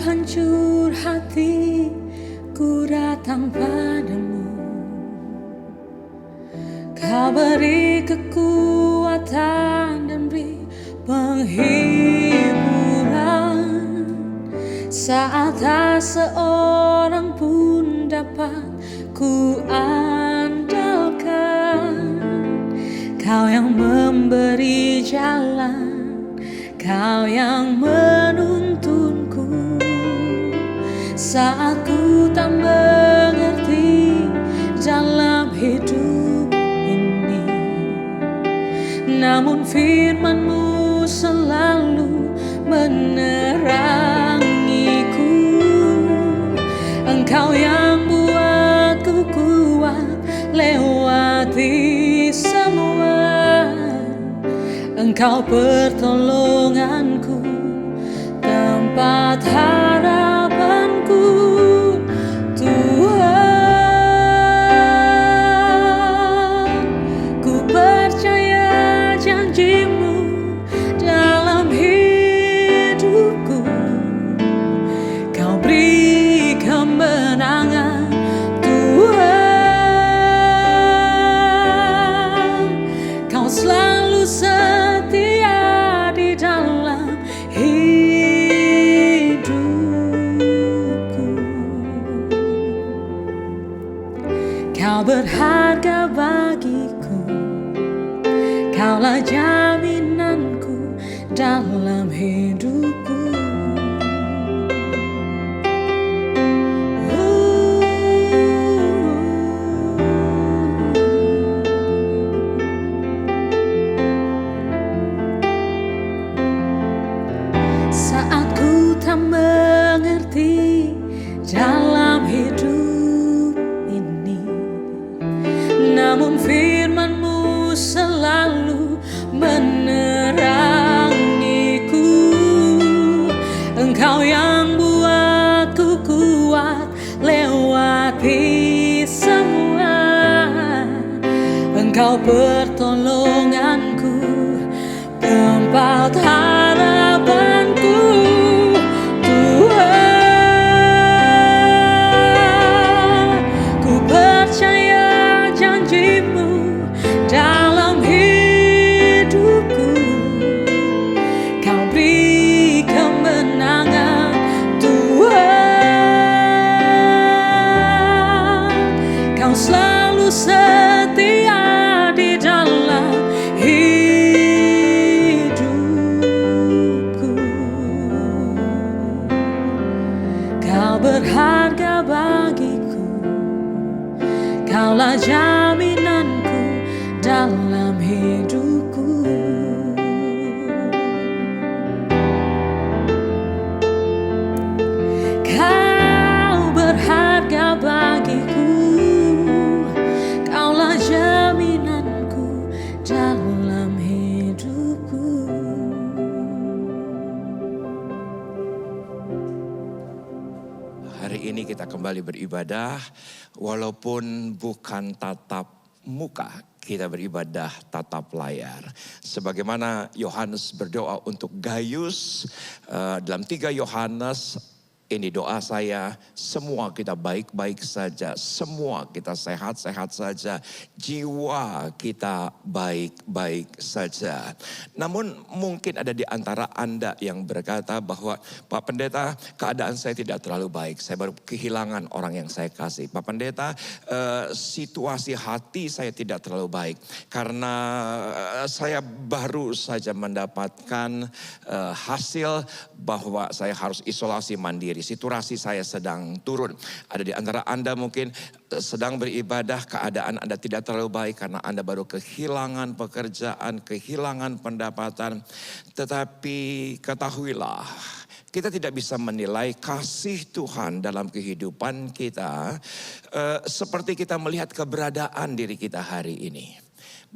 hancur hati, ku datang padamu. Kau beri kekuatan dan beri penghiburan, saat tak seorang pun dapat ku andalkan. Kau yang memberi jalan, Kau yang menuntunku saat ku tak mengerti dalam hidup ini. Namun firman-Mu selalu menerangiku. Engkau yang buatku kuat lewati semua. Engkau pertolonganku, tempat harapanku, Tuhan. Ku percaya janji-Mu dalam hidupku. Kau beri kemenangan, Tuhan. Kau selalu setia di dalam hidupku. Kau berharga bagiku, Kaulah jaminanku dalam hidupku. Saat ku tak mengerti dalam hidup ini, namun firman-Mu selalu menerangiku. Engkau yang buatku kuat lewati semua. Engkau pertolonganku, tempat harapanku, Tuhan. Ku percaya janji-Mu dalam hidupku. Kau beri kemenangan, Tuhan. Kau selalu setia di dalam hidupku. Kau berharga bagiku, Kaulah jaminanku dalam hidupku. Kau berharga bagiku, Kaulah jaminanku dalam hidupku. Hari ini kita kembali beribadah, walaupun bukan tatap muka, kita beribadah tatap layar. Sebagaimana Yohanes berdoa untuk Gaius, dalam 3 Yohanes, ini doa saya, semua kita baik-baik saja, semua kita sehat-sehat saja, jiwa kita baik-baik saja. Namun mungkin ada di antara Anda yang berkata bahwa, Pak Pendeta, keadaan saya tidak terlalu baik, saya baru kehilangan orang yang saya kasih. Pak Pendeta, situasi hati saya tidak terlalu baik, karena saya baru saja mendapatkan hasil bahwa saya harus isolasi mandiri. Situasi saya sedang turun. Ada di antara Anda mungkin sedang beribadah, keadaan Anda tidak terlalu baik karena Anda baru kehilangan pekerjaan, kehilangan pendapatan. Tetapi ketahuilah, kita tidak bisa menilai kasih Tuhan dalam kehidupan kita seperti kita melihat keberadaan diri kita hari ini.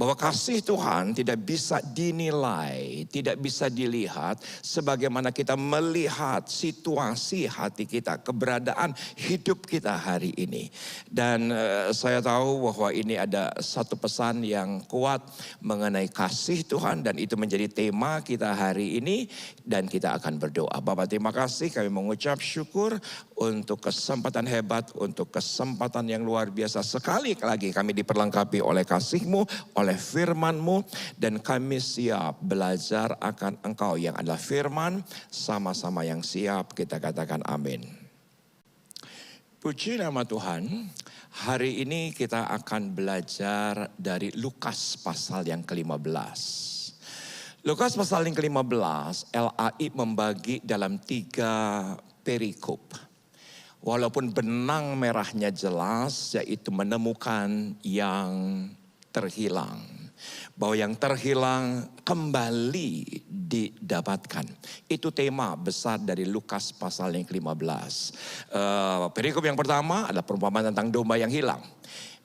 Bahwa kasih Tuhan tidak bisa dinilai, tidak bisa dilihat sebagaimana kita melihat situasi hati kita, keberadaan hidup kita hari ini. Dan saya tahu bahwa ini ada satu pesan yang kuat mengenai kasih Tuhan dan itu menjadi tema kita hari ini dan kita akan berdoa. Bapak, terima kasih, kami mengucap syukur untuk kesempatan hebat, untuk kesempatan yang luar biasa. Sekali lagi kami diperlengkapi oleh kasih-Mu, oleh firman-Mu, dan kami siap belajar akan Engkau yang adalah firman. Sama-sama yang siap, kita katakan amin. Puji nama Tuhan. Hari ini kita akan belajar dari Lukas pasal yang ke-15. Lukas pasal yang ke-15, LAI membagi dalam 3 perikop. Walaupun benang merahnya jelas, yaitu menemukan yang terhilang. Bahwa yang terhilang kembali didapatkan. Itu tema besar dari Lukas pasal yang ke-15. Perikop yang pertama adalah perumpamaan tentang domba yang hilang.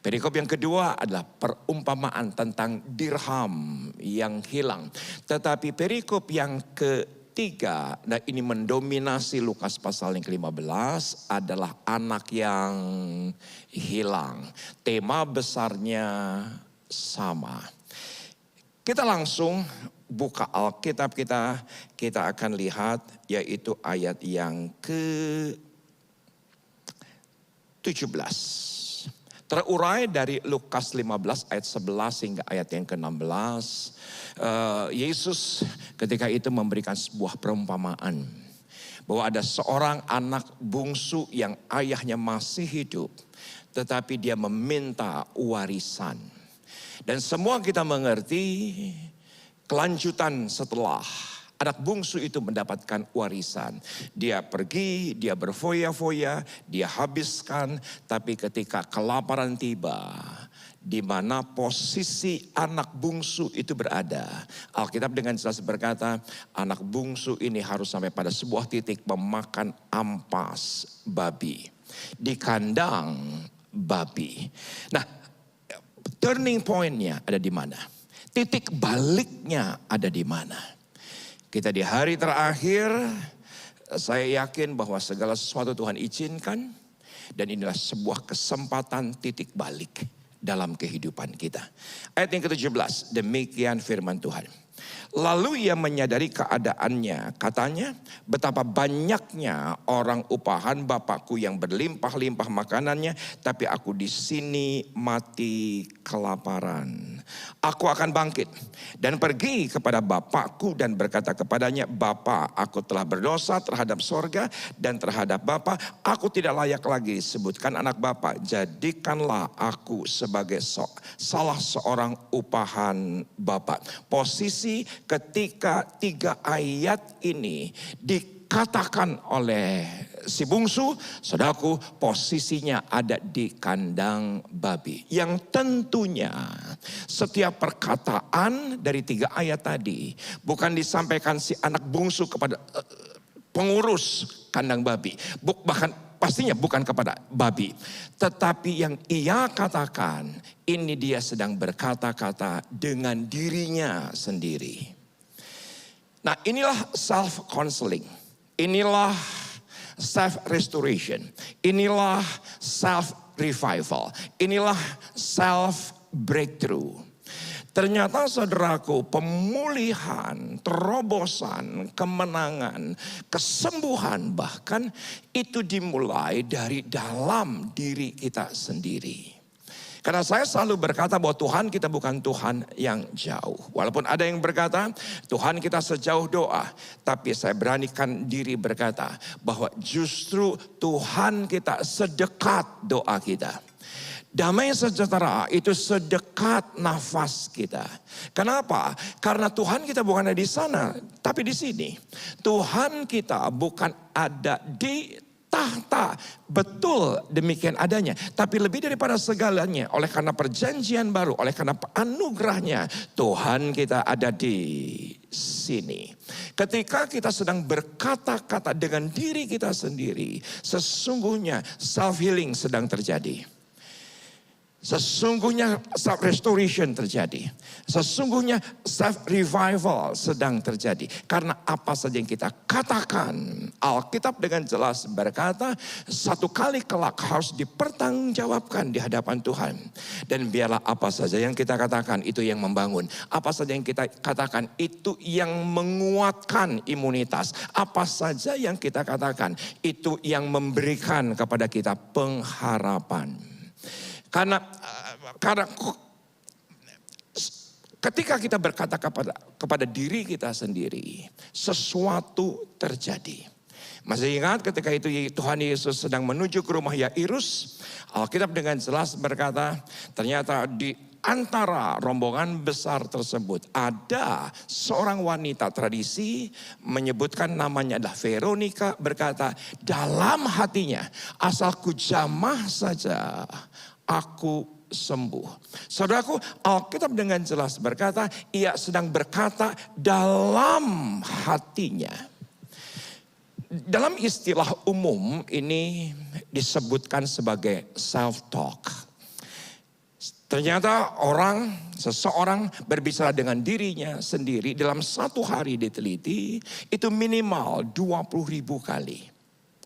Perikop yang kedua adalah perumpamaan tentang dirham yang hilang. Tetapi perikop yang ketiga, nah ini mendominasi Lukas pasal yang ke-15 adalah anak yang hilang. Tema besarnya sama. Kita langsung buka Alkitab kita akan lihat yaitu ayat yang ke-17. Terurai dari Lukas 15 ayat 11 hingga ayat yang ke-16. Yesus ketika itu memberikan sebuah perumpamaan. Bahwa ada seorang anak bungsu yang ayahnya masih hidup. Tetapi dia meminta warisan. Dan semua kita mengerti kelanjutan setelah anak bungsu itu mendapatkan warisan. Dia pergi, dia berfoya-foya, dia habiskan. Tapi ketika kelaparan tiba, di mana posisi anak bungsu itu berada. Alkitab dengan jelas berkata, anak bungsu ini harus sampai pada sebuah titik memakan ampas babi. Di kandang babi. Nah, turning point-nya ada di mana? Titik baliknya ada di mana? Kita di hari terakhir, saya yakin bahwa segala sesuatu Tuhan izinkan. Dan inilah sebuah kesempatan titik balik dalam kehidupan kita. Ayat yang ke-17, demikian firman Tuhan. Lalu ia menyadari keadaannya, katanya, betapa banyaknya orang upahan Bapakku yang berlimpah-limpah makanannya, tapi aku di sini mati kelaparan. Aku akan bangkit dan pergi kepada Bapakku dan berkata kepadanya, Bapa, aku telah berdosa terhadap sorga dan terhadap Bapa. Aku tidak layak lagi disebutkan anak Bapa. Jadikanlah aku sebagai salah seorang upahan Bapa. Posisi ketika 3 ayat ini dikatakan oleh si bungsu, saudaraku, posisinya ada di kandang babi. Yang tentunya setiap perkataan dari 3 ayat tadi bukan disampaikan si anak bungsu kepada pengurus kandang babi. Bahkan pastinya bukan kepada babi. Tetapi yang ia katakan, ini dia sedang berkata-kata dengan dirinya sendiri. Nah, inilah self-counseling. Inilah self-restoration. Inilah self-revival. Inilah self-breakthrough. Ternyata saudaraku, pemulihan, terobosan, kemenangan, kesembuhan bahkan itu dimulai dari dalam diri kita sendiri. Karena saya selalu berkata bahwa Tuhan kita bukan Tuhan yang jauh. Walaupun ada yang berkata Tuhan kita sejauh doa. Tapi saya beranikan diri berkata bahwa justru Tuhan kita sedekat doa kita. Damai sejahtera itu sedekat nafas kita. Kenapa? Karena Tuhan kita bukan ada di sana, tapi di sini. Tuhan kita bukan ada di tahta, betul demikian adanya. Tapi lebih daripada segalanya, oleh karena perjanjian baru, oleh karena anugerahnya, Tuhan kita ada di sini. Ketika kita sedang berkata-kata dengan diri kita sendiri, sesungguhnya self healing sedang terjadi. Sesungguhnya self restoration terjadi. Sesungguhnya self revival sedang terjadi. Karena apa saja yang kita katakan, Alkitab dengan jelas berkata, satu kali kelak harus dipertanggungjawabkan di hadapan Tuhan. Dan biarlah apa saja yang kita katakan itu yang membangun. Apa saja yang kita katakan itu yang menguatkan imunitas. Apa saja yang kita katakan itu yang memberikan kepada kita pengharapan. Karena ketika kita berkata kepada diri kita sendiri, sesuatu terjadi. Masih ingat ketika itu Tuhan Yesus sedang menuju ke rumah Yairus, Alkitab dengan jelas berkata, ternyata di antara rombongan besar tersebut ada seorang wanita, tradisi menyebutkan namanya adalah Veronica, berkata dalam hatinya, asalku jamah saja aku sembuh. Saudaraku, Alkitab dengan jelas berkata, ia sedang berkata dalam hatinya. Dalam istilah umum ini disebutkan sebagai self-talk. Ternyata seseorang berbicara dengan dirinya sendiri dalam satu hari diteliti, itu minimal 20.000 kali.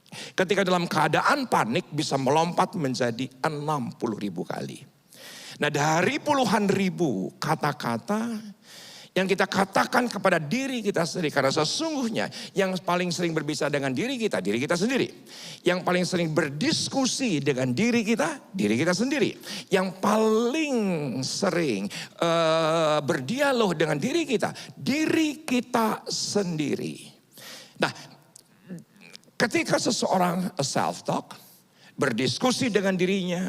Ketika dalam keadaan panik bisa melompat menjadi 60.000 kali. Nah, dari puluhan ribu kata-kata yang kita katakan kepada diri kita sendiri. Karena sesungguhnya yang paling sering berbicara dengan diri kita sendiri. Yang paling sering berdiskusi dengan diri kita sendiri. Yang paling sering berdialog dengan diri kita sendiri. Nah, ketika seseorang self-talk, berdiskusi dengan dirinya,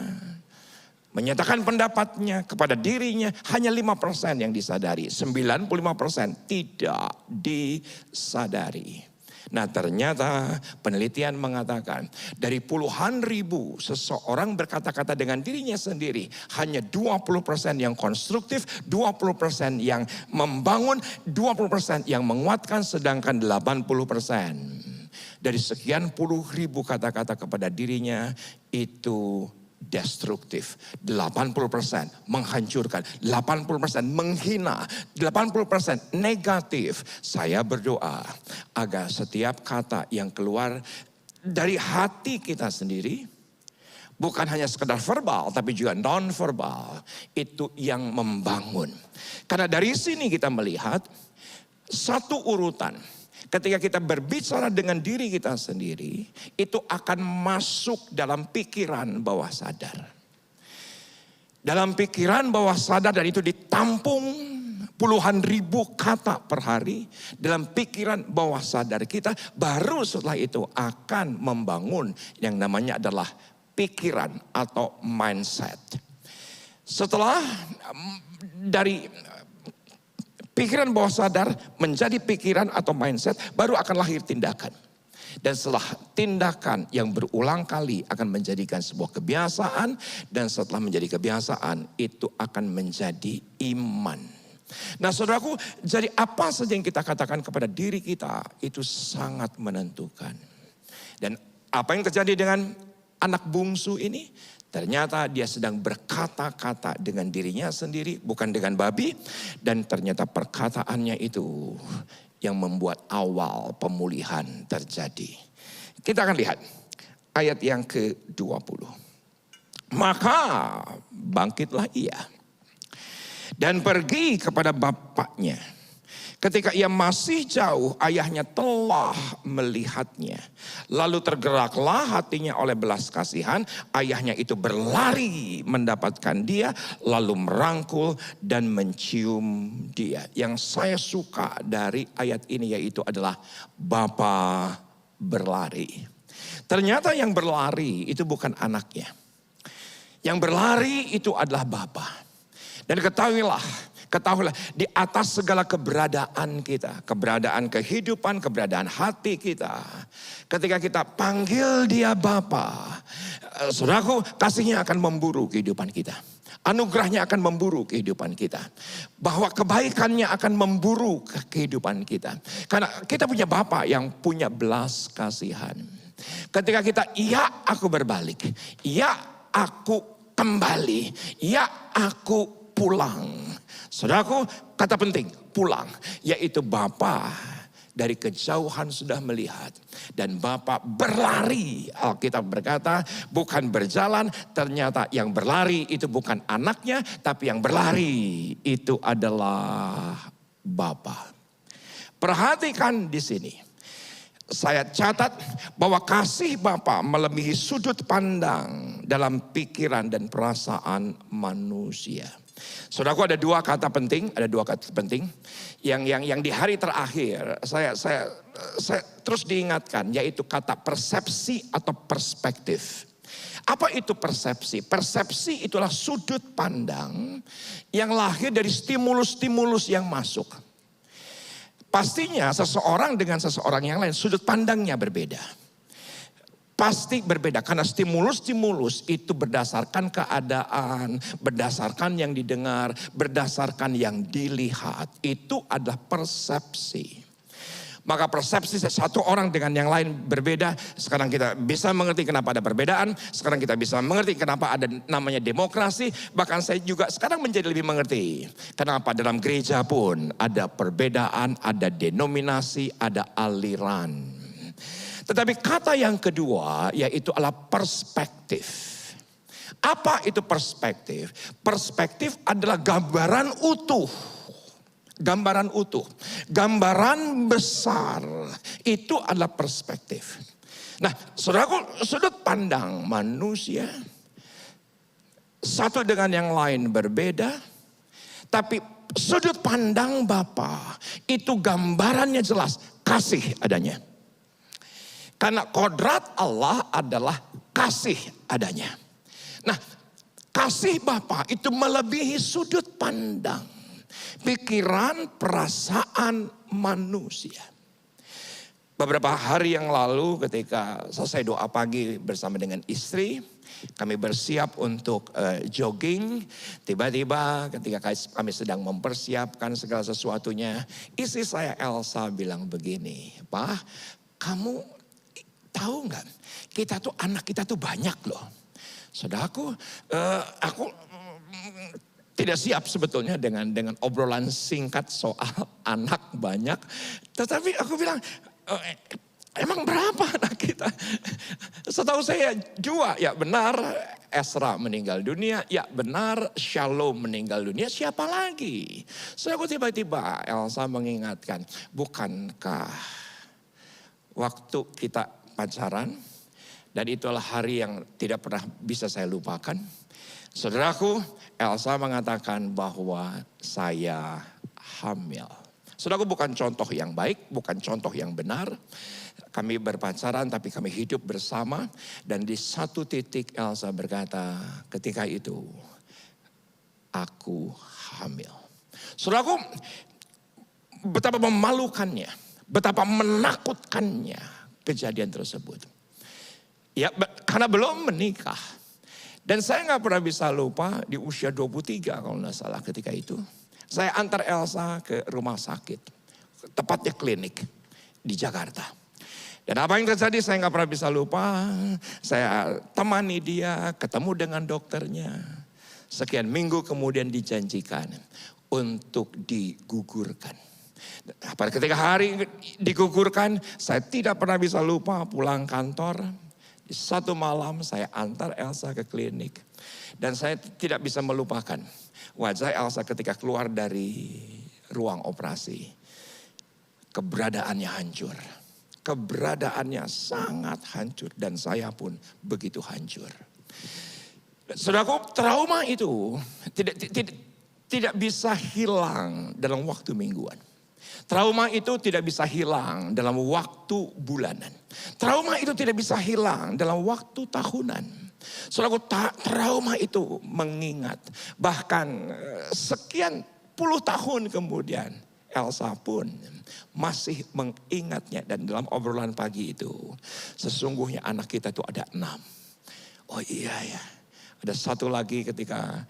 menyatakan pendapatnya kepada dirinya, hanya 5% yang disadari. 95% tidak disadari. Nah, ternyata penelitian mengatakan dari puluhan ribu seseorang berkata-kata dengan dirinya sendiri, hanya 20% yang konstruktif, 20% yang membangun, 20% yang menguatkan, sedangkan 80% dari sekian puluh ribu kata-kata kepada dirinya itu destruktif. 80% menghancurkan, 80% menghina, 80% negatif. Saya berdoa agar setiap kata yang keluar dari hati kita sendiri, bukan hanya sekedar verbal tapi juga non-verbal, itu yang membangun. Karena dari sini kita melihat satu urutan. Ketika kita berbicara dengan diri kita sendiri, itu akan masuk dalam pikiran bawah sadar. Dalam pikiran bawah sadar, dan itu ditampung puluhan ribu kata per hari. Dalam pikiran bawah sadar kita, baru setelah itu akan membangun yang namanya adalah pikiran atau mindset. Setelah dari pikiran bawah sadar menjadi pikiran atau mindset, baru akan lahir tindakan. Dan setelah tindakan yang berulang kali akan menjadikan sebuah kebiasaan. Dan setelah menjadi kebiasaan, itu akan menjadi iman. Nah, saudaraku, jadi apa saja yang kita katakan kepada diri kita, itu sangat menentukan. Dan apa yang terjadi dengan anak bungsu ini? Ternyata dia sedang berkata-kata dengan dirinya sendiri, bukan dengan babi. Dan ternyata perkataannya itu yang membuat awal pemulihan terjadi. Kita akan lihat ayat yang ke-20. Maka bangkitlah ia dan pergi kepada bapaknya. Ketika ia masih jauh, ayahnya telah melihatnya. Lalu tergeraklah hatinya oleh belas kasihan. Ayahnya itu berlari mendapatkan dia, lalu merangkul dan mencium dia. Yang saya suka dari ayat ini yaitu adalah Bapa berlari. Ternyata yang berlari itu bukan anaknya. Yang berlari itu adalah Bapa. Dan ketahuilah, di atas segala keberadaan kita, keberadaan kehidupan, keberadaan hati kita. Ketika kita panggil dia Bapa, saudaraku, kasihnya akan memburu kehidupan kita. Anugerahnya akan memburu kehidupan kita. Bahwa kebaikannya akan memburu kehidupan kita. Karena kita punya Bapa yang punya belas kasihan. Ketika kita, iya aku berbalik, iya aku kembali, ya aku pulang. Saudaraku, kata penting, pulang. Yaitu Bapa dari kejauhan sudah melihat. Dan Bapa berlari. Alkitab berkata, bukan berjalan. Ternyata yang berlari itu bukan anaknya, tapi yang berlari itu adalah Bapa. Perhatikan di sini. Saya catat bahwa kasih Bapa melebihi sudut pandang dalam pikiran dan perasaan manusia. Saudaraku, ada dua kata penting yang di hari terakhir saya terus diingatkan, yaitu kata persepsi atau perspektif. Apa itu persepsi? Persepsi itulah sudut pandang yang lahir dari stimulus-stimulus yang masuk. Pastinya seseorang dengan seseorang yang lain sudut pandangnya berbeda. Pasti berbeda karena stimulus-stimulus itu berdasarkan keadaan, berdasarkan yang didengar, berdasarkan yang dilihat. Itu adalah persepsi. Maka persepsi satu orang dengan yang lain berbeda. Sekarang kita bisa mengerti kenapa ada perbedaan. Sekarang kita bisa mengerti kenapa ada namanya demokrasi. Bahkan saya juga sekarang menjadi lebih mengerti kenapa dalam gereja pun ada perbedaan, ada denominasi, ada aliran. Tetapi kata yang kedua yaitu adalah perspektif. Apa itu perspektif? Perspektif adalah gambaran utuh. Gambaran utuh. Gambaran besar. Itu adalah perspektif. Nah, saudaraku, sudut pandang manusia satu dengan yang lain berbeda. Tapi sudut pandang Bapa itu gambarannya jelas. Kasih adanya. Karena kodrat Allah adalah kasih adanya. Nah, kasih Bapa itu melebihi sudut pandang, pikiran, perasaan manusia. Beberapa hari yang lalu ketika selesai doa pagi bersama dengan istri, kami bersiap untuk jogging. Tiba-tiba ketika kami sedang mempersiapkan segala sesuatunya, istri saya Elsa bilang begini, "Pak, kamu tahu nggak, anak kita tuh banyak loh." Saudaraku, aku tidak siap sebetulnya dengan obrolan singkat soal anak banyak. Tetapi aku bilang, emang berapa anak kita? Setahu saya 2, ya benar Esra meninggal dunia, ya benar Shalom meninggal dunia, siapa lagi? Saudaraku, tiba-tiba Elsa mengingatkan, bukankah waktu kita pacaran, dan itulah hari yang tidak pernah bisa saya lupakan. Saudaraku, Elsa mengatakan bahwa saya hamil. Saudaraku, bukan contoh yang baik, bukan contoh yang benar. Kami berpacaran tapi kami hidup bersama. Dan di satu titik Elsa berkata, ketika itu aku hamil. Saudaraku, betapa memalukannya, betapa menakutkannya kejadian tersebut. Ya, karena belum menikah. Dan saya nggak pernah bisa lupa di usia 23 kalau nggak salah ketika itu. Saya antar Elsa ke rumah sakit. Tepatnya klinik di Jakarta. Dan apa yang terjadi saya nggak pernah bisa lupa. Saya temani dia, ketemu dengan dokternya. Sekian minggu kemudian dijanjikan untuk digugurkan. Pada ketika hari digugurkan, saya tidak pernah bisa lupa pulang kantor. Di satu malam saya antar Elsa ke klinik. Dan saya tidak bisa melupakan wajah Elsa ketika keluar dari ruang operasi. Keberadaannya hancur. Keberadaannya sangat hancur. Dan saya pun begitu hancur. Saudaraku, trauma itu tidak bisa hilang dalam waktu mingguan. Trauma itu tidak bisa hilang dalam waktu bulanan. Trauma itu tidak bisa hilang dalam waktu tahunan. Saudaraku, trauma itu mengingat. Bahkan sekian puluh tahun kemudian Elsa pun masih mengingatnya. Dan dalam obrolan pagi itu, sesungguhnya anak kita itu ada 6. Oh iya ya. Ada satu lagi ketika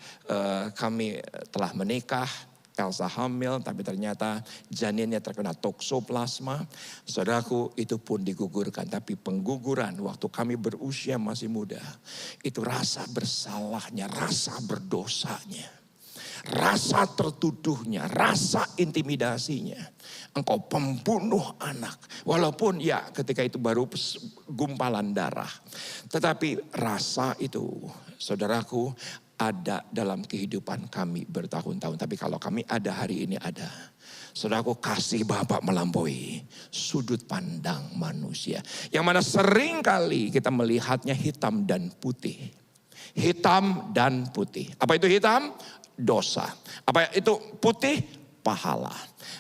kami telah menikah. Elsa hamil, tapi ternyata janinnya terkena toksoplasma. Saudaraku, itu pun digugurkan. Tapi pengguguran waktu kami berusia masih muda, itu rasa bersalahnya, rasa berdosanya, rasa tertuduhnya, rasa intimidasinya. Engkau pembunuh anak. Walaupun ya ketika itu baru gumpalan darah. Tetapi rasa itu, saudaraku, ada dalam kehidupan kami bertahun-tahun. Tapi kalau kami ada hari ini ada. Saudaraku, kasih Bapa melampaui sudut pandang manusia. Yang mana sering kali kita melihatnya hitam dan putih. Hitam dan putih. Apa itu hitam? Dosa. Apa itu putih? Pahala.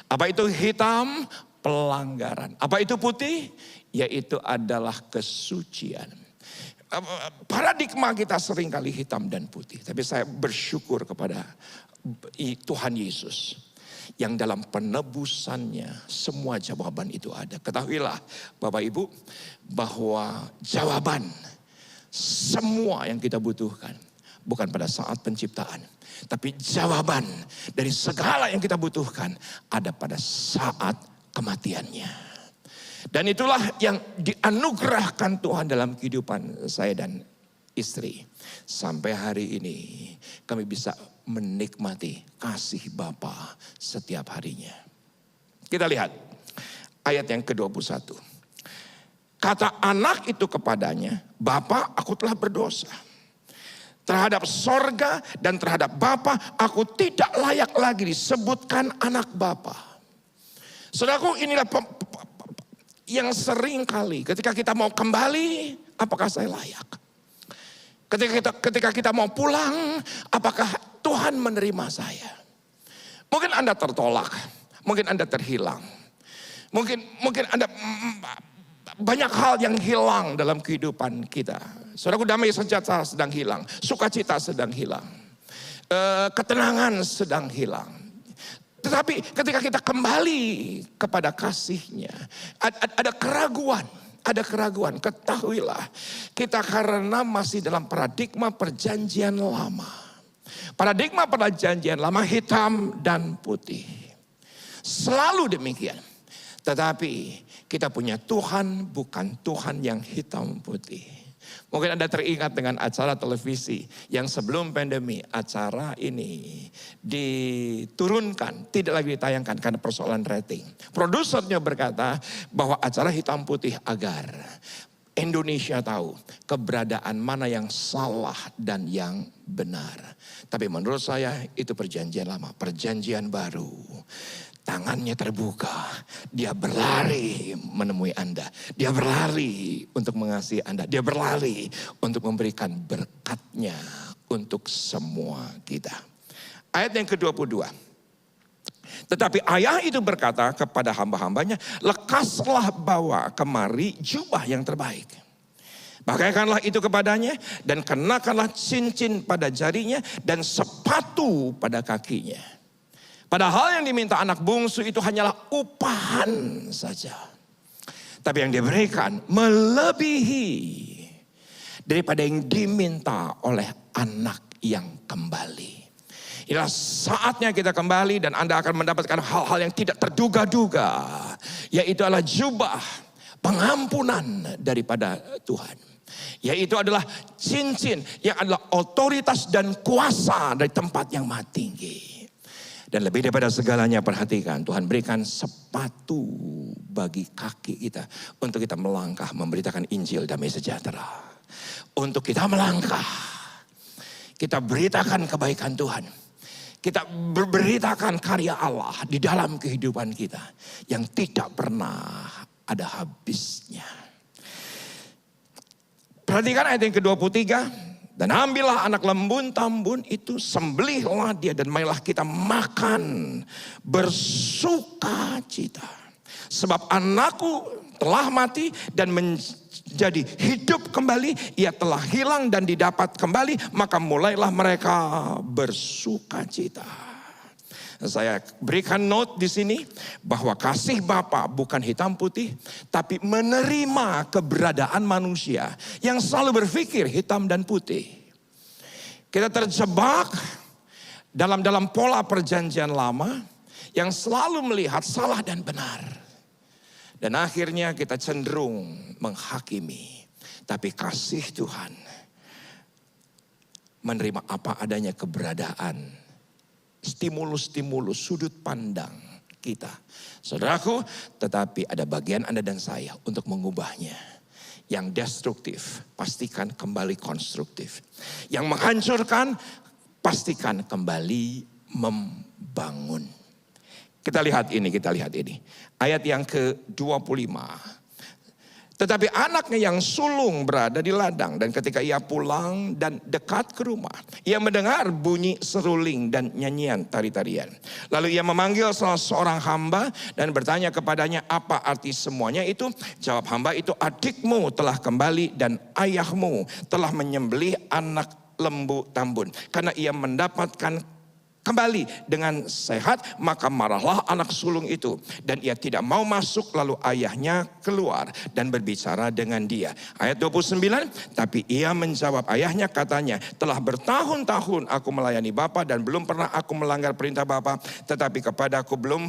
Apa itu hitam? Pelanggaran. Apa itu putih? Yaitu adalah kesucian. Paradigma kita sering kali hitam dan putih. Tapi saya bersyukur kepada Tuhan Yesus. Yang dalam penebusannya semua jawaban itu ada. Ketahuilah Bapak Ibu bahwa jawaban semua yang kita butuhkan. Bukan pada saat penciptaan. Tapi jawaban dari segala yang kita butuhkan ada pada saat kematiannya. Dan itulah yang dianugerahkan Tuhan dalam kehidupan saya dan istri. Sampai hari ini kami bisa menikmati kasih Bapa setiap harinya. Kita lihat ayat yang ke-21. Kata anak itu kepadanya, Bapa, aku telah berdosa. Terhadap sorga dan terhadap Bapa, aku tidak layak lagi disebutkan anak Bapa. Saudaraku, inilah yang sering kali ketika kita mau kembali, apakah saya layak? Ketika kita mau pulang, apakah Tuhan menerima saya? Mungkin Anda tertolak, mungkin Anda terhilang. Mungkin Anda banyak hal yang hilang dalam kehidupan kita. Saudaraku, damai sejahtera sedang hilang, sukacita sedang hilang, ketenangan sedang hilang. Tetapi ketika kita kembali kepada kasih-Nya, ada keraguan. Ada keraguan. Ketahuilah, kita karena masih dalam paradigma perjanjian lama. Paradigma perjanjian lama hitam dan putih. Selalu demikian. Tetapi kita punya Tuhan bukan Tuhan yang hitam putih. Mungkin Anda teringat dengan acara televisi yang sebelum pandemi, acara ini diturunkan, tidak lagi ditayangkan karena persoalan rating. Produsernya berkata bahwa acara hitam putih agar Indonesia tahu keberadaan mana yang salah dan yang benar. Tapi menurut saya itu perjanjian lama, perjanjian baru. Tangannya terbuka, dia berlari menemui Anda. Dia berlari untuk mengasihi Anda. Dia berlari untuk memberikan berkat-Nya untuk semua kita. Ayat yang ke-22. Tetapi ayah itu berkata kepada hamba-hambanya, lekaslah bawa kemari jubah yang terbaik. Pakaikanlah itu kepadanya dan kenakanlah cincin pada jarinya dan sepatu pada kakinya. Padahal yang diminta anak bungsu itu hanyalah upahan saja. Tapi yang diberikan melebihi daripada yang diminta oleh anak yang kembali. Inilah saatnya kita kembali dan Anda akan mendapatkan hal-hal yang tidak terduga-duga. Yaitu adalah jubah pengampunan daripada Tuhan. Yaitu adalah cincin yang adalah otoritas dan kuasa dari tempat yang maha tinggi. Dan lebih daripada segalanya, perhatikan, Tuhan berikan sepatu bagi kaki kita untuk kita melangkah memberitakan Injil damai sejahtera. Untuk kita melangkah, kita beritakan kebaikan Tuhan. Kita berberitakan karya Allah di dalam kehidupan kita yang tidak pernah ada habisnya. Perhatikan ayat yang ke-23. Dan ambillah anak lembun tambun itu, sembelihlah dia dan marilah kita makan bersuka cita. Sebab anakku telah mati dan menjadi hidup kembali. Ia telah hilang dan didapat kembali, maka mulailah mereka bersuka cita. Saya berikan note di sini bahwa kasih Bapa bukan hitam putih, tapi menerima keberadaan manusia yang selalu berpikir hitam dan putih. Kita terjebak dalam pola perjanjian lama yang selalu melihat salah dan benar. Dan akhirnya kita cenderung menghakimi. Tapi kasih Tuhan menerima apa adanya keberadaan, stimulus-stimulus sudut pandang kita. Saudaraku, tetapi ada bagian Anda dan saya untuk mengubahnya. Yang destruktif, pastikan kembali konstruktif. Yang menghancurkan, pastikan kembali membangun. Kita lihat ini. Ayat yang ke-25. Tetapi anaknya yang sulung berada di ladang, dan ketika ia pulang dan dekat ke rumah, ia mendengar bunyi seruling dan nyanyian tari-tarian. Lalu ia memanggil salah seorang hamba dan bertanya kepadanya, apa arti semuanya itu? Jawab hamba itu, adikmu telah kembali dan ayahmu telah menyembelih anak lembu tambun. Karena ia mendapatkan kembali dengan sehat, maka marahlah anak sulung itu. Dan ia tidak mau masuk, lalu ayahnya keluar dan berbicara dengan dia. Ayat 29, tapi ia menjawab ayahnya, katanya, telah bertahun-tahun aku melayani Bapa dan belum pernah aku melanggar perintah Bapa. Tetapi kepadaku belum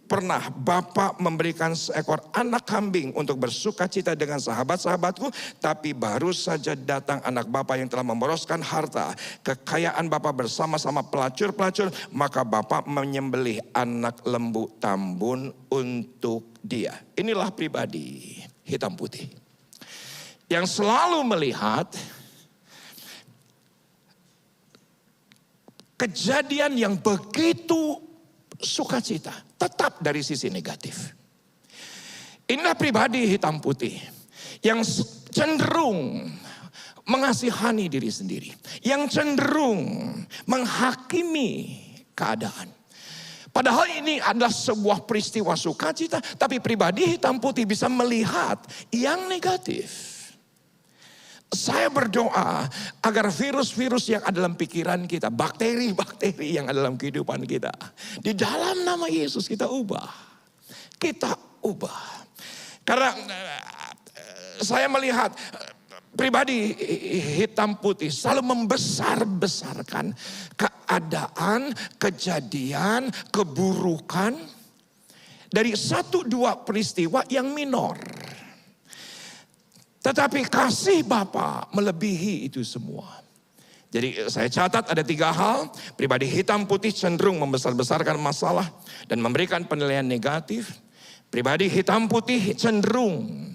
pernah Bapa memberikan seekor anak kambing untuk bersuka cita dengan sahabat-sahabatku. Tapi baru saja datang anak Bapa yang telah memboroskan harta kekayaan Bapa bersama-sama pelacur-pelacur. Maka Bapa menyembelih anak lembu tambun untuk dia. Inilah pribadi hitam putih yang selalu melihat kejadian yang begitu sukacita, tetap dari sisi negatif. Inilah pribadi hitam putih yang cenderung mengasihani diri sendiri, yang cenderung menghakimi keadaan. Padahal ini adalah sebuah peristiwa sukacita, tapi pribadi hitam putih bisa melihat yang negatif. Saya berdoa agar virus-virus yang ada dalam pikiran kita, bakteri-bakteri yang ada dalam kehidupan kita, di dalam nama Yesus kita ubah. Kita ubah. Karena saya melihat pribadi hitam putih selalu membesar-besarkan keadaan, kejadian, keburukan dari 1-2 peristiwa yang minor. Tetapi kasih Bapa melebihi itu semua. Jadi saya catat ada 3 hal. Pribadi hitam putih cenderung membesar-besarkan masalah dan memberikan penilaian negatif. Pribadi hitam putih cenderung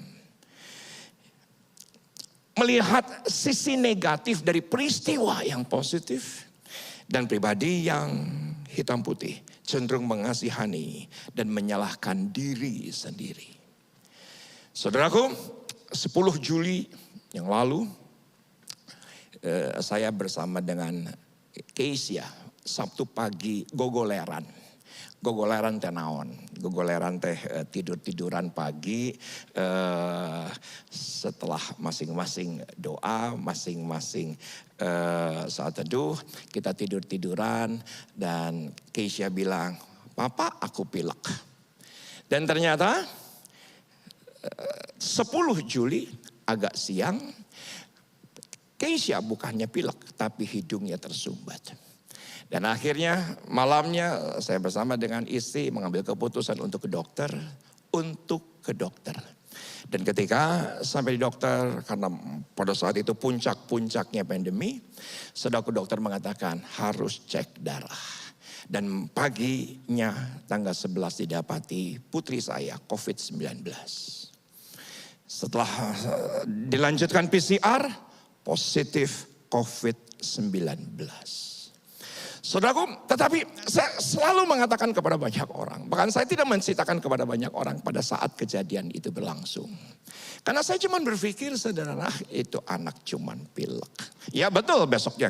melihat sisi negatif dari peristiwa yang positif. Dan pribadi yang hitam putih cenderung mengasihani dan menyalahkan diri sendiri. Saudaraku, 10 Juli yang lalu saya bersama dengan Keisha Sabtu pagi gogoleran teh naon, gogoleran teh tidur-tiduran pagi setelah masing-masing doa, masing-masing saat teduh kita tidur-tiduran dan Keisha bilang, "Papa, aku pilek." Dan ternyata 10 Juli agak siang, Keisha bukannya pilek tapi hidungnya tersumbat. Dan akhirnya malamnya saya bersama dengan istri mengambil keputusan untuk ke dokter. Dan ketika sampai di dokter, karena pada saat itu puncak-puncaknya pandemi, saudaraku dokter mengatakan harus cek darah. Dan paginya tanggal 11 didapati putri saya COVID-19. Setelah dilanjutkan PCR, positif COVID-19. Saudaraku, tetapi saya selalu mengatakan kepada banyak orang, bahkan saya tidak menceritakan kepada banyak orang pada saat kejadian itu berlangsung. Karena saya cuma berpikir sederhana, itu anak cuman pilek. Ya betul besoknya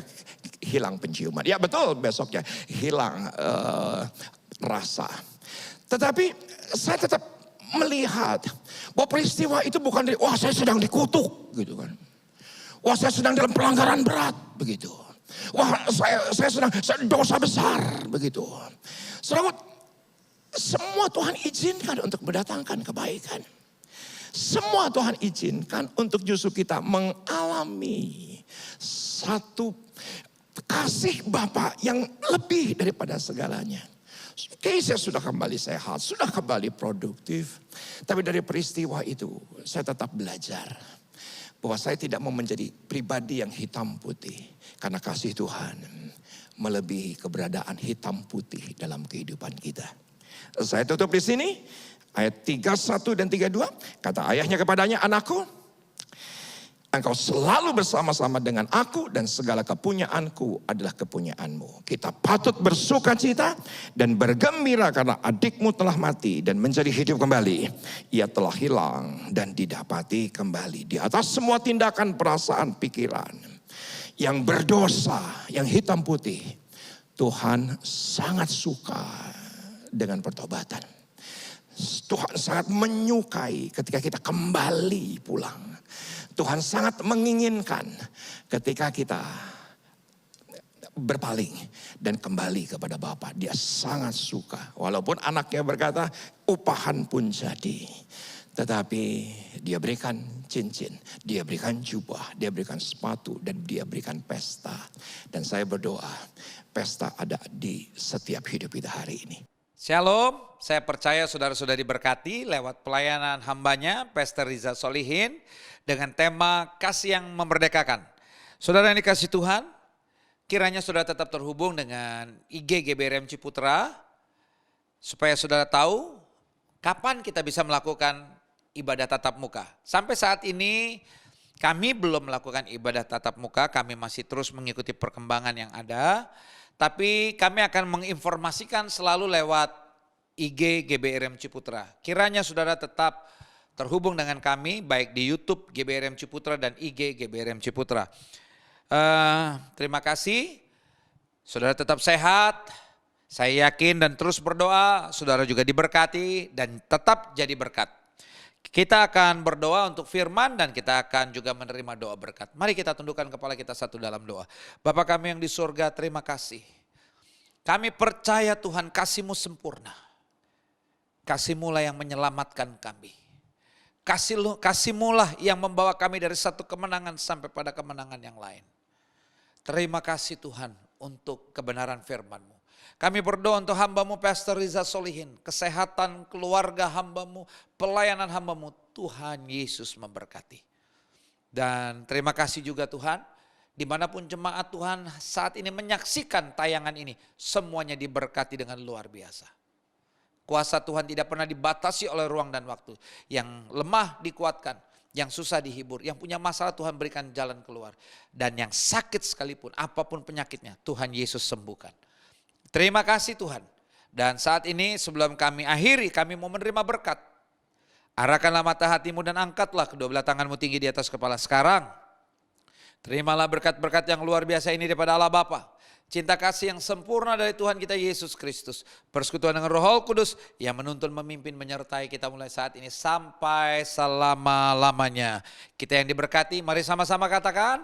hilang penciuman, ya betul besoknya hilang rasa. Tetapi saya tetap melihat bahwa peristiwa itu bukan dari, wah saya sedang dikutuk gitu kan. Wah saya sedang dalam pelanggaran berat begitu. Wah saya sedang dosa besar begitu. Saudara, semua Tuhan izinkan untuk mendatangkan kebaikan. Semua Tuhan izinkan untuk justru kita mengalami satu kasih Bapa yang lebih daripada segalanya. Oke, saya sudah kembali sehat, sudah kembali produktif. Tapi dari peristiwa itu saya tetap belajar bahwa saya tidak mau menjadi pribadi yang hitam putih. Karena kasih Tuhan melebihi keberadaan hitam putih dalam kehidupan kita. Saya tutup di sini. Ayat 31 dan 32. Kata ayahnya kepadanya, anakku, engkau selalu bersama-sama dengan aku dan segala kepunyaanku adalah kepunyaanmu. Kita patut bersuka cita dan bergembira karena adikmu telah mati dan menjadi hidup kembali. Ia telah hilang dan didapati kembali. Di atas semua tindakan, perasaan, pikiran yang berdosa, yang hitam putih, Tuhan sangat suka dengan pertobatan. Tuhan sangat menyukai ketika kita kembali pulang. Tuhan sangat menginginkan ketika kita berpaling dan kembali kepada Bapa. Dia sangat suka. Walaupun anaknya berkata, upahan pun jadi. Tetapi dia berikan cincin, dia berikan jubah, dia berikan sepatu, dan dia berikan pesta. Dan saya berdoa, pesta ada di setiap hidup kita hari ini. Shalom, saya percaya saudara-saudara diberkati lewat pelayanan hambanya, Pastor Riza Solihin, dengan tema kasih yang memerdekakan. Saudara yang dikasih Tuhan, kiranya saudara tetap terhubung dengan IG GBRM Ciputra, supaya saudara tahu kapan kita bisa melakukan ibadah tatap muka. Sampai saat ini kami belum melakukan ibadah tatap muka, kami masih terus mengikuti perkembangan yang ada. Tapi kami akan menginformasikan selalu lewat IG GBRM Ciputra. Kiranya saudara tetap terhubung dengan kami baik di YouTube GBRM Ciputra dan IG GBRM Ciputra. Terima kasih. Saudara tetap sehat. Saya yakin dan terus berdoa. Saudara juga diberkati dan tetap jadi berkat. Kita akan berdoa untuk firman dan kita akan juga menerima doa berkat. Mari kita tundukkan kepala kita satu dalam doa. Bapa kami yang di surga, terima kasih. Kami percaya Tuhan kasih-Mu sempurna. Kasih-Mu lah yang menyelamatkan kami. Kasih-Mu lah yang membawa kami dari satu kemenangan sampai pada kemenangan yang lain. Terima kasih Tuhan untuk kebenaran firman-Mu. Kami berdoa untuk hamba-Mu Pastor Riza Solihin, kesehatan keluarga hamba-Mu, pelayanan hamba-Mu, Tuhan Yesus memberkati. Dan terima kasih juga Tuhan, dimanapun jemaat Tuhan saat ini menyaksikan tayangan ini, semuanya diberkati dengan luar biasa. Kuasa Tuhan tidak pernah dibatasi oleh ruang dan waktu. Yang lemah dikuatkan, yang susah dihibur, yang punya masalah Tuhan berikan jalan keluar. Dan yang sakit sekalipun, apapun penyakitnya, Tuhan Yesus sembuhkan. Terima kasih Tuhan. Dan saat ini sebelum kami akhiri, kami mau menerima berkat. Arahkanlah mata hatimu dan angkatlah kedua belah tanganmu tinggi di atas kepala sekarang. Terimalah berkat-berkat yang luar biasa ini daripada Allah Bapa. Cinta kasih yang sempurna dari Tuhan kita Yesus Kristus. Persekutuan dengan Roh Kudus yang menuntun, memimpin, menyertai kita mulai saat ini sampai selama-lamanya. Kita yang diberkati, mari sama-sama katakan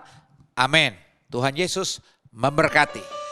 amin. Tuhan Yesus memberkati.